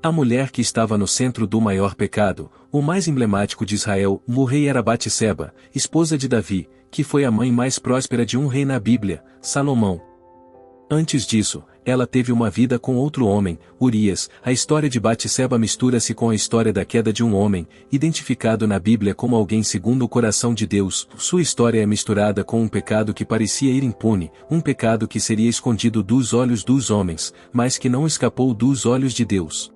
A mulher que estava no centro do maior pecado, o mais emblemático de Israel, o rei era Batseba, esposa de Davi, que foi a mãe mais próspera de um rei na Bíblia, Salomão. Antes disso, ela teve uma vida com outro homem, Urias. A história de Batseba mistura-se com a história da queda de um homem, identificado na Bíblia como alguém segundo o coração de Deus. Sua história é misturada com um pecado que parecia ir impune, um pecado que seria escondido dos olhos dos homens, mas que não escapou dos olhos de Deus.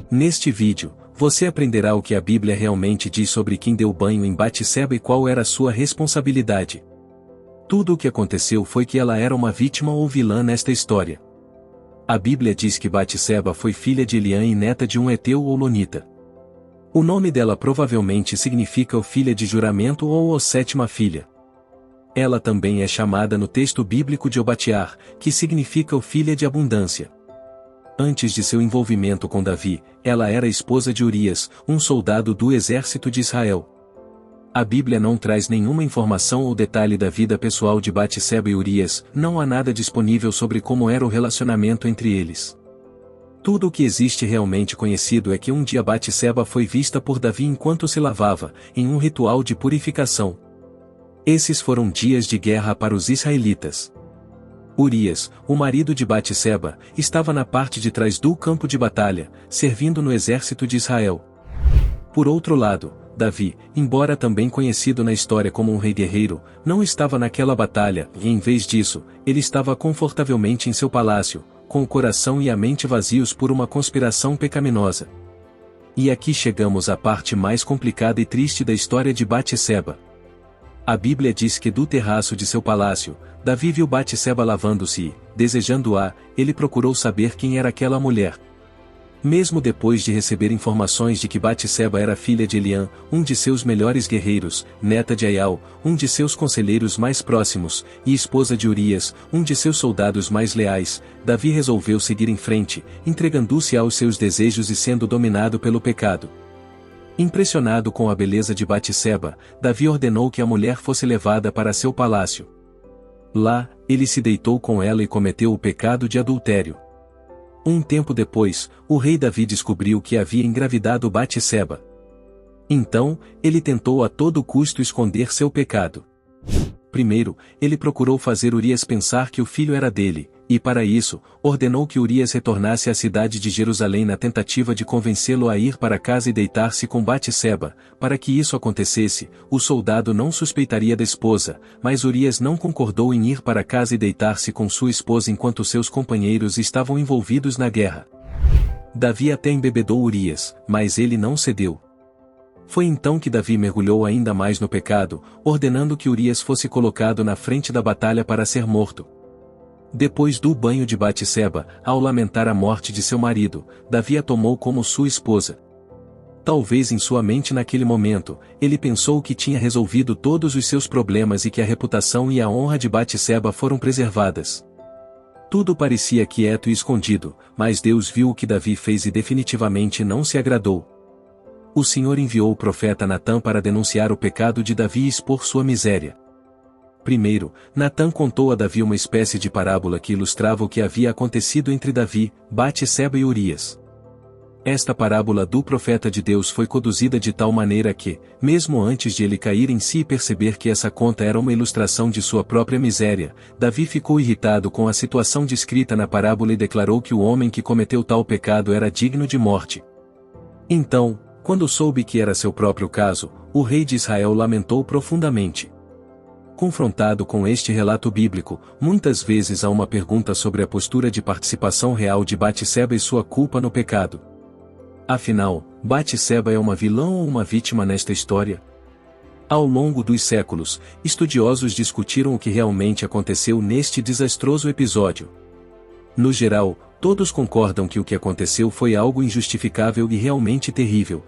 Neste vídeo, você aprenderá o que a Bíblia realmente diz sobre quem deu banho em Batseba e qual era sua responsabilidade. Tudo o que aconteceu foi que ela era uma vítima ou vilã nesta história. A Bíblia diz que Batseba foi filha de Eliã e neta de um heteu ou lonita. O nome dela provavelmente significa o filha de juramento ou a sétima filha. Ela também é chamada no texto bíblico de Obatiar, que significa o filha de abundância. Antes de seu envolvimento com Davi, ela era esposa de Urias, um soldado do exército de Israel. A Bíblia não traz nenhuma informação ou detalhe da vida pessoal de Batseba e Urias, não há nada disponível sobre como era o relacionamento entre eles. Tudo o que existe realmente conhecido é que um dia Batseba foi vista por Davi enquanto se lavava, em um ritual de purificação. Esses foram dias de guerra para os israelitas. Urias, o marido de Batseba, estava na parte de trás do campo de batalha, servindo no exército de Israel. Por outro lado, Davi, embora também conhecido na história como um rei guerreiro, não estava naquela batalha, e em vez disso, ele estava confortavelmente em seu palácio, com o coração e a mente vazios por uma conspiração pecaminosa. E aqui chegamos à parte mais complicada e triste da história de Batseba. A Bíblia diz que do terraço de seu palácio, Davi viu Batseba lavando-se e, desejando-a, ele procurou saber quem era aquela mulher. Mesmo depois de receber informações de que Batseba era filha de Eliã, um de seus melhores guerreiros, neta de Aial, um de seus conselheiros mais próximos, e esposa de Urias, um de seus soldados mais leais, Davi resolveu seguir em frente, entregando-se aos seus desejos e sendo dominado pelo pecado. Impressionado com a beleza de Batseba, Davi ordenou que a mulher fosse levada para seu palácio. Lá, ele se deitou com ela e cometeu o pecado de adultério. Um tempo depois, o rei Davi descobriu que havia engravidado Batseba. Então, ele tentou a todo custo esconder seu pecado. Primeiro, ele procurou fazer Urias pensar que o filho era dele, e para isso, ordenou que Urias retornasse à cidade de Jerusalém na tentativa de convencê-lo a ir para casa e deitar-se com Batseba. Para que isso acontecesse, o soldado não suspeitaria da esposa, mas Urias não concordou em ir para casa e deitar-se com sua esposa enquanto seus companheiros estavam envolvidos na guerra. Davi até embebedou Urias, mas ele não cedeu. Foi então que Davi mergulhou ainda mais no pecado, ordenando que Urias fosse colocado na frente da batalha para ser morto. Depois do banho de Batseba, ao lamentar a morte de seu marido, Davi a tomou como sua esposa. Talvez em sua mente naquele momento, ele pensou que tinha resolvido todos os seus problemas e que a reputação e a honra de Batseba foram preservadas. Tudo parecia quieto e escondido, mas Deus viu o que Davi fez e definitivamente não se agradou. O Senhor enviou o profeta Natã para denunciar o pecado de Davi e expor sua miséria. Primeiro, Natã contou a Davi uma espécie de parábola que ilustrava o que havia acontecido entre Davi, Batseba e Urias. Esta parábola do profeta de Deus foi conduzida de tal maneira que, mesmo antes de ele cair em si e perceber que essa conta era uma ilustração de sua própria miséria, Davi ficou irritado com a situação descrita na parábola e declarou que o homem que cometeu tal pecado era digno de morte. Então, quando soube que era seu próprio caso, o rei de Israel lamentou profundamente. Confrontado com este relato bíblico, muitas vezes há uma pergunta sobre a postura de participação real de Batseba e sua culpa no pecado. Afinal, Batseba é uma vilã ou uma vítima nesta história? Ao longo dos séculos, estudiosos discutiram o que realmente aconteceu neste desastroso episódio. No geral, todos concordam que o que aconteceu foi algo injustificável e realmente terrível.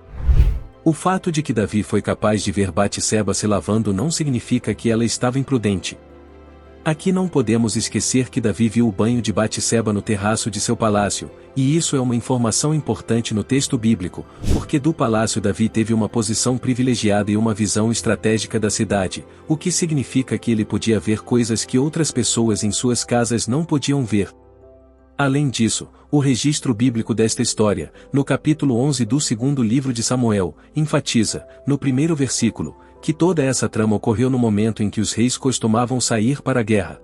O fato de que Davi foi capaz de ver Batseba se lavando não significa que ela estava imprudente. Aqui não podemos esquecer que Davi viu o banho de Batseba no terraço de seu palácio, e isso é uma informação importante no texto bíblico, porque do palácio Davi teve uma posição privilegiada e uma visão estratégica da cidade, o que significa que ele podia ver coisas que outras pessoas em suas casas não podiam ver. Além disso, o registro bíblico desta história, no capítulo 11 do segundo livro de Samuel, enfatiza, no primeiro versículo, que toda essa trama ocorreu no momento em que os reis costumavam sair para a guerra.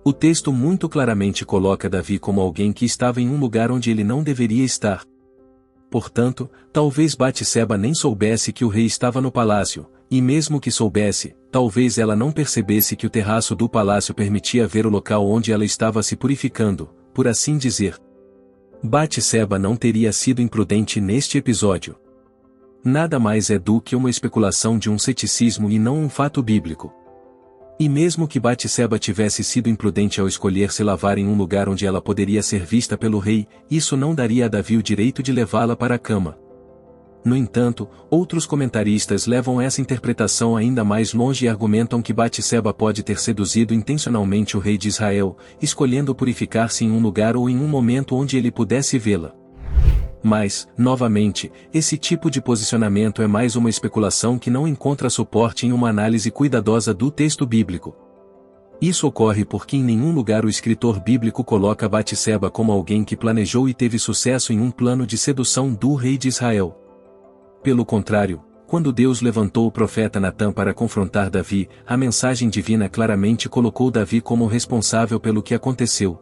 O texto muito claramente coloca Davi como alguém que estava em um lugar onde ele não deveria estar. Portanto, talvez Batseba nem soubesse que o rei estava no palácio, e mesmo que soubesse, talvez ela não percebesse que o terraço do palácio permitia ver o local onde ela estava se purificando, por assim dizer. Batseba não teria sido imprudente neste episódio. Nada mais é do que uma especulação de um ceticismo e não um fato bíblico. E mesmo que Batseba tivesse sido imprudente ao escolher se lavar em um lugar onde ela poderia ser vista pelo rei, isso não daria a Davi o direito de levá-la para a cama. No entanto, outros comentaristas levam essa interpretação ainda mais longe e argumentam que Batseba pode ter seduzido intencionalmente o rei de Israel, escolhendo purificar-se em um lugar ou em um momento onde ele pudesse vê-la. Mas, novamente, esse tipo de posicionamento é mais uma especulação que não encontra suporte em uma análise cuidadosa do texto bíblico. Isso ocorre porque em nenhum lugar o escritor bíblico coloca Batseba como alguém que planejou e teve sucesso em um plano de sedução do rei de Israel. Pelo contrário, quando Deus levantou o profeta Natã para confrontar Davi, a mensagem divina claramente colocou Davi como responsável pelo que aconteceu.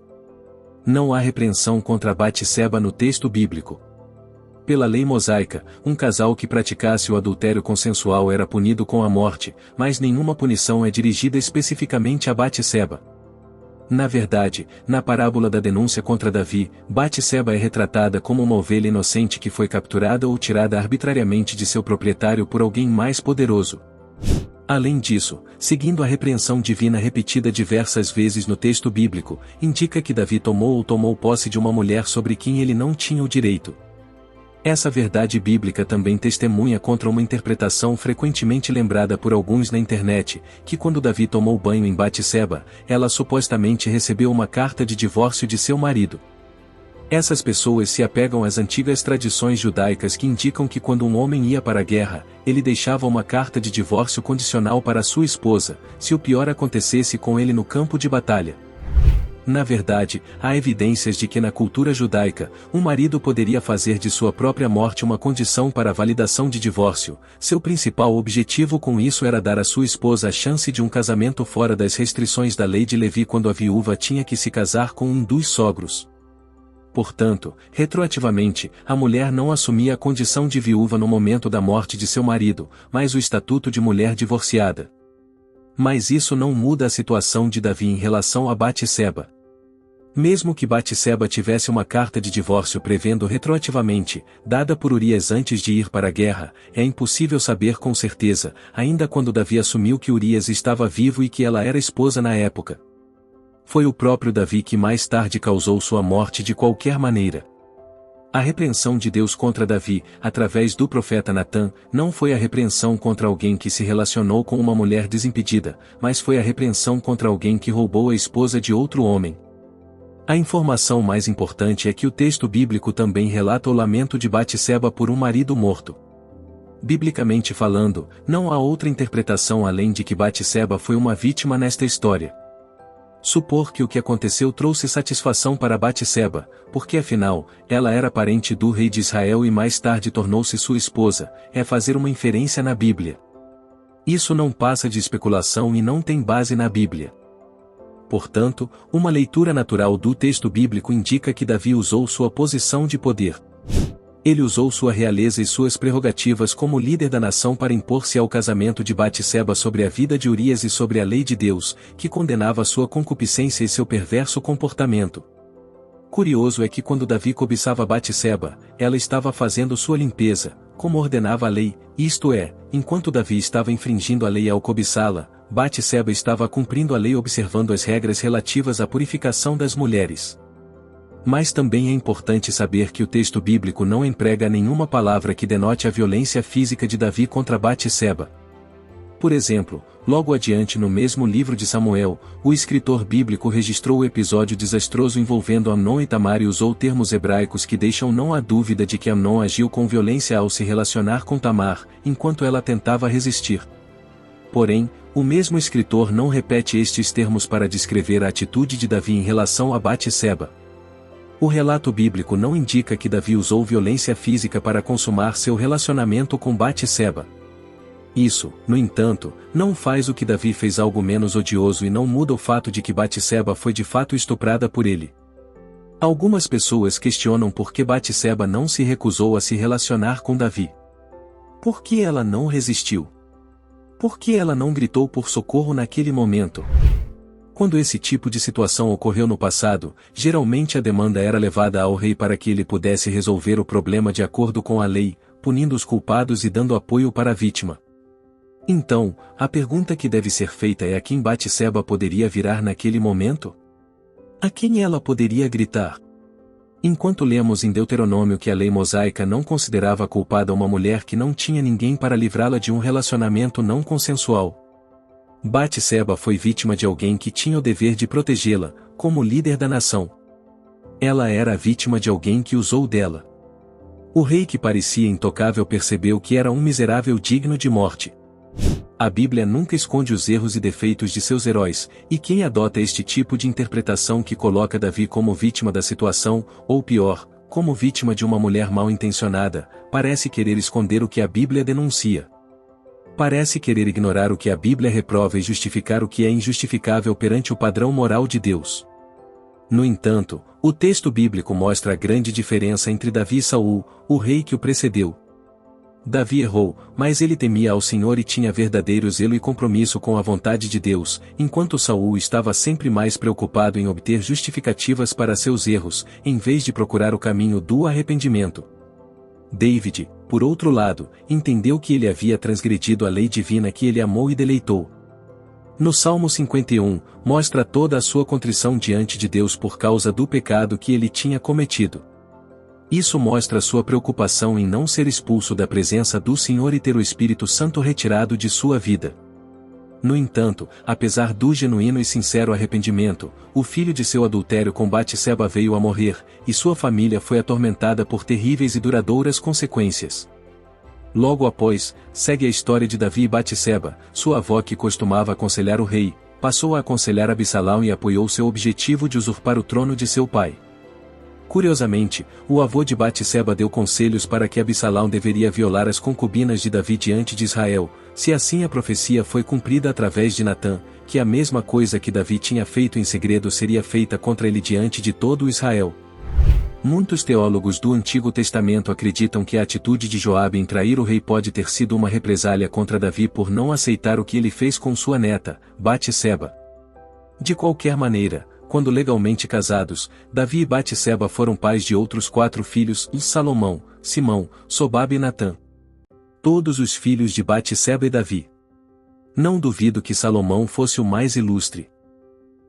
Não há repreensão contra Batseba no texto bíblico. Pela lei mosaica, um casal que praticasse o adultério consensual era punido com a morte, mas nenhuma punição é dirigida especificamente a Batseba. Na verdade, na parábola da denúncia contra Davi, Batseba é retratada como uma ovelha inocente que foi capturada ou tirada arbitrariamente de seu proprietário por alguém mais poderoso. Além disso, seguindo a repreensão divina repetida diversas vezes no texto bíblico, indica que Davi tomou posse de uma mulher sobre quem ele não tinha o direito. Essa verdade bíblica também testemunha contra uma interpretação frequentemente lembrada por alguns na internet, que quando Davi tomou banho em Batseba, ela supostamente recebeu uma carta de divórcio de seu marido. Essas pessoas se apegam às antigas tradições judaicas que indicam que quando um homem ia para a guerra, ele deixava uma carta de divórcio condicional para sua esposa, se o pior acontecesse com ele no campo de batalha. Na verdade, há evidências de que na cultura judaica, um marido poderia fazer de sua própria morte uma condição para a validação de divórcio. Seu principal objetivo com isso era dar à sua esposa a chance de um casamento fora das restrições da lei de Levi quando a viúva tinha que se casar com um dos sogros. Portanto, retroativamente, a mulher não assumia a condição de viúva no momento da morte de seu marido, mas o estatuto de mulher divorciada. Mas isso não muda a situação de Davi em relação a Batseba. Mesmo que Batseba tivesse uma carta de divórcio prevendo retroativamente, dada por Urias antes de ir para a guerra, é impossível saber com certeza, ainda quando Davi assumiu que Urias estava vivo e que ela era esposa na época. Foi o próprio Davi que mais tarde causou sua morte de qualquer maneira. A repreensão de Deus contra Davi, através do profeta Natã, não foi a repreensão contra alguém que se relacionou com uma mulher desimpedida, mas foi a repreensão contra alguém que roubou a esposa de outro homem. A informação mais importante é que o texto bíblico também relata o lamento de Batseba por um marido morto. Biblicamente falando, não há outra interpretação além de que Batseba foi uma vítima nesta história. Supor que o que aconteceu trouxe satisfação para Batseba, porque afinal, ela era parente do rei de Israel e mais tarde tornou-se sua esposa, é fazer uma inferência na Bíblia. Isso não passa de especulação e não tem base na Bíblia. Portanto, uma leitura natural do texto bíblico indica que Davi usou sua posição de poder. Ele usou sua realeza e suas prerrogativas como líder da nação para impor-se ao casamento de Batseba sobre a vida de Urias e sobre a lei de Deus, que condenava sua concupiscência e seu perverso comportamento. Curioso é que quando Davi cobiçava Batseba, ela estava fazendo sua limpeza, como ordenava a lei, isto é, enquanto Davi estava infringindo a lei ao cobiçá-la, Batseba estava cumprindo a lei observando as regras relativas à purificação das mulheres. Mas também é importante saber que o texto bíblico não emprega nenhuma palavra que denote a violência física de Davi contra Batseba. Por exemplo, logo adiante no mesmo livro de Samuel, o escritor bíblico registrou o episódio desastroso envolvendo Amnon e Tamar e usou termos hebraicos que deixam não há dúvida de que Amnon agiu com violência ao se relacionar com Tamar, enquanto ela tentava resistir. Porém, o mesmo escritor não repete estes termos para descrever a atitude de Davi em relação a Batseba. O relato bíblico não indica que Davi usou violência física para consumar seu relacionamento com Batseba. Isso, no entanto, não faz o que Davi fez algo menos odioso e não muda o fato de que Batseba foi de fato estuprada por ele. Algumas pessoas questionam por que Batseba não se recusou a se relacionar com Davi. Por que ela não resistiu? Por que ela não gritou por socorro naquele momento? Quando esse tipo de situação ocorreu no passado, geralmente a demanda era levada ao rei para que ele pudesse resolver o problema de acordo com a lei, punindo os culpados e dando apoio para a vítima. Então, a pergunta que deve ser feita é a quem Batseba poderia virar naquele momento? A quem ela poderia gritar? Enquanto lemos em Deuteronômio que a lei mosaica não considerava culpada uma mulher que não tinha ninguém para livrá-la de um relacionamento não consensual. Batseba foi vítima de alguém que tinha o dever de protegê-la, como líder da nação. Ela era a vítima de alguém que usou dela. O rei que parecia intocável percebeu que era um miserável digno de morte. A Bíblia nunca esconde os erros e defeitos de seus heróis, e quem adota este tipo de interpretação que coloca Davi como vítima da situação, ou pior, como vítima de uma mulher mal-intencionada, parece querer esconder o que a Bíblia denuncia. Parece querer ignorar o que a Bíblia reprova e justificar o que é injustificável perante o padrão moral de Deus. No entanto, o texto bíblico mostra a grande diferença entre Davi e Saul, o rei que o precedeu. Davi errou, mas ele temia ao Senhor e tinha verdadeiro zelo e compromisso com a vontade de Deus, enquanto Saul estava sempre mais preocupado em obter justificativas para seus erros, em vez de procurar o caminho do arrependimento. David, por outro lado, entendeu que ele havia transgredido a lei divina que ele amou e deleitou. No Salmo 51, mostra toda a sua contrição diante de Deus por causa do pecado que ele tinha cometido. Isso mostra sua preocupação em não ser expulso da presença do Senhor e ter o Espírito Santo retirado de sua vida. No entanto, apesar do genuíno e sincero arrependimento, o filho de seu adultério com Batseba veio a morrer, e sua família foi atormentada por terríveis e duradouras consequências. Logo após, segue a história de Davi e Batseba, sua avó que costumava aconselhar o rei, passou a aconselhar Absalão e apoiou seu objetivo de usurpar o trono de seu pai. Curiosamente, o avô de Batseba deu conselhos para que Absalão deveria violar as concubinas de Davi diante de Israel, se assim a profecia foi cumprida através de Natã, que a mesma coisa que Davi tinha feito em segredo seria feita contra ele diante de todo o Israel. Muitos teólogos do Antigo Testamento acreditam que a atitude de Joabe em trair o rei pode ter sido uma represália contra Davi por não aceitar o que ele fez com sua neta, Batseba. De qualquer maneira, quando legalmente casados, Davi e Batseba foram pais de outros 4 filhos, Salomão, Simão, Sobabe e Natã. Todos os filhos de Batseba e Davi. Não duvido que Salomão fosse o mais ilustre.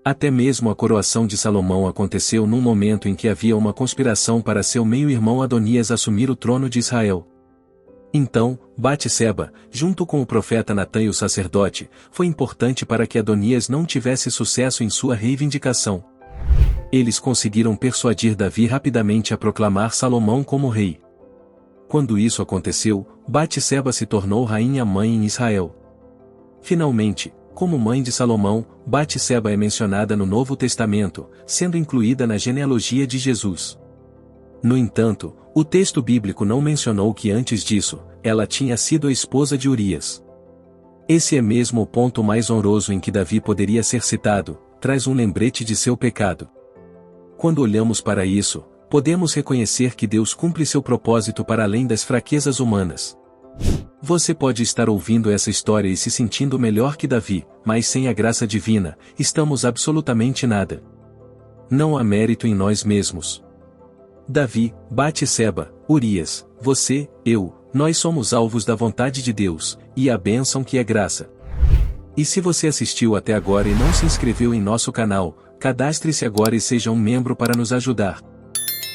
Até mesmo a coroação de Salomão aconteceu num momento em que havia uma conspiração para seu meio-irmão Adonias assumir o trono de Israel. Então, Batseba, junto com o profeta Natã e o sacerdote, foi importante para que Adonias não tivesse sucesso em sua reivindicação. Eles conseguiram persuadir Davi rapidamente a proclamar Salomão como rei. Quando isso aconteceu, Batseba se tornou rainha-mãe em Israel. Finalmente, como mãe de Salomão, Batseba é mencionada no Novo Testamento, sendo incluída na genealogia de Jesus. No entanto, o texto bíblico não mencionou que antes disso, ela tinha sido a esposa de Urias. Esse é mesmo o ponto mais honroso em que Davi poderia ser citado, traz um lembrete de seu pecado. Quando olhamos para isso, podemos reconhecer que Deus cumpre seu propósito para além das fraquezas humanas. Você pode estar ouvindo essa história e se sentindo melhor que Davi, mas sem a graça divina, estamos absolutamente nada. Não há mérito em nós mesmos. Davi, Batseba, Urias, você, eu, nós somos alvos da vontade de Deus, e a bênção que é graça. E se você assistiu até agora e não se inscreveu em nosso canal, cadastre-se agora e seja um membro para nos ajudar.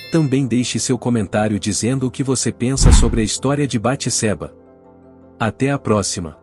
Também deixe seu comentário dizendo o que você pensa sobre a história de Batseba. Até a próxima.